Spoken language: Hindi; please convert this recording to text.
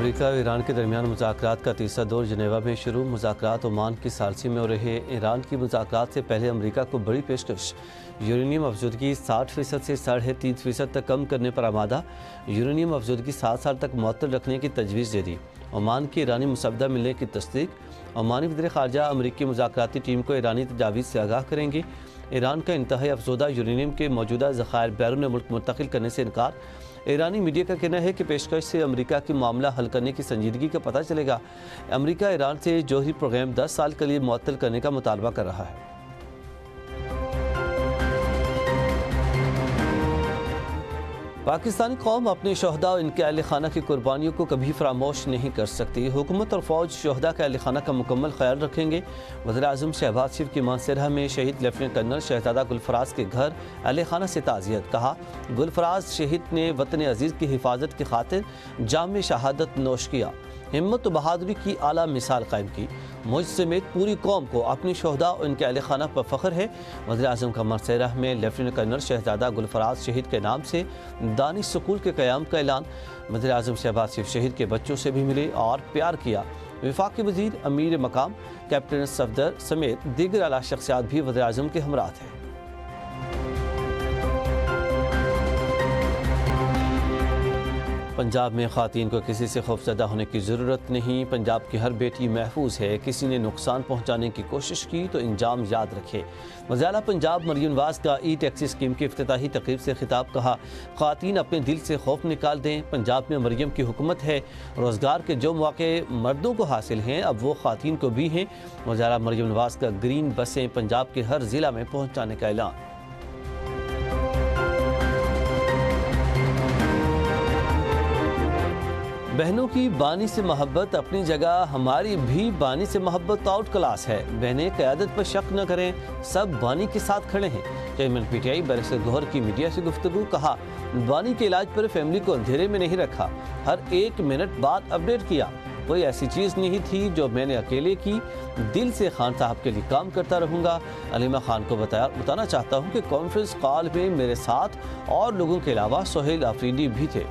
अमेरिका और ईरान के दरमियान मुज़ाकरात का तीसरा दौर जनेवा में शुरू। मुज़ाकरात ओमान की सालसी में हो रहे। ईरान की मुज़ाकरात से पहले अमेरिका को बड़ी पेशकश। यूरेनियम अफजदगी 60% से 3.5% तक कम करने पर आमादा। यूरेनियम अफजदगी 7 साल तक मुअत्तल रखने की तजवीज़ दे दी। ओमान की ईरानी मुसवदा मिलने की तस्दीक। ओमानी वज़ीर ख़ारजा अमरीकी मुज़ाकराती टीम को ईरानी तजावीज़ से आगाह करेंगे। ईरान का इंतहाई अफसोदा यूरेनियम के मौजूदा ज़खायर बैरून मुल्क मुंतकिल करने से इनकार। ईरानी मीडिया का कहना है कि पेशकश से अमेरिका की मामला हल करने की संजीदगी का पता चलेगा। अमेरिका ईरान से जौहरी प्रोग्राम 10 साल के लिए मुअत्तल करने का मुतालबा कर रहा है। पाकिस्तानी कौम अपने शहदा और इनके अहल खाना की कुर्बानियों को कभी फरामोश नहीं कर सकती। हुकूमत और फ़ौज शहदा के अहल खाना का मुकम्मल ख्याल रखेंगे। वज़ीर-ए-आज़म शहबाज शरीफ की मानसरहा में शहीद लेफ्टिनेंट कर्नल शहजादा गुलफराज के घर अहल खाना से ताज़ियत। कहा, गुलफराज शहीद ने वतन अजीज़ की हिफाजत की खातिर जाम शहादत नोश किया, हिम्मत व बहादुरी की आला मिसाल कायम की। मुझ समेत पूरी कौम को अपनी शहदा और इनके अहल खाना पर फ़ख्र है। वज़ीर-ए-आज़म का मानसरहा में लेफ्टिनेंट कर्नल शहजादा गुलफराज शहीद के नाम से दानिश स्कूल के क़याम का ऐलान। वज़ीर-ए-आज़म शहबाज शरीफ शहीद के बच्चों से भी मिले और प्यार किया। वफाकी वज़ीर, अमीर मकाम, कैप्टन सफदर समेत दीगर आला शख्सियात भी वज़ीर-ए-आज़म के हमरा थे। पंजाब में ख़वातीन को किसी से खौफज़दा होने की ज़रूरत नहीं। पंजाब की हर बेटी महफूज है। किसी ने नुकसान पहुँचाने की कोशिश की तो इंजाम याद रखे। वज़ीर आला पंजाब मरियम नवाज़ का ई टैक्सी स्कीम की इफ्तिताही तकरीब से खिताब। कहा, ख़वातीन अपने दिल से खौफ निकाल दें। पंजाब में मरियम की हुकूमत है। रोज़गार के जो मौके मर्दों को हासिल हैं अब वो ख़वातीन को भी हैं। वज़ीर आला मरियम नवाज़ का ग्रीन बसें पंजाब के हर ज़िला में पहुँचाने का ऐलान। बहनों की बानी से मोहब्बत अपनी जगह, हमारी भी बानी से मोहब्बत आउट क्लास है। बहनें क़यादत पर शक न करें, सब बानी के साथ खड़े हैं। चेयरमैन PTI बैरिस्टर गौहर की मीडिया से गुफ्तगू। कहा, बानी के इलाज पर फैमिली को अंधेरे में नहीं रखा, हर 1 मिनट बाद अपडेट किया। कोई ऐसी चीज़ नहीं थी जो मैंने अकेले की। दिल से खान साहब के लिए काम करता रहूँगा। अलीमा खान को बताना चाहता हूँ कि कॉन्फ्रेंस कॉल में मेरे साथ और लोगों के अलावा सोहेल आफरीदी भी थे।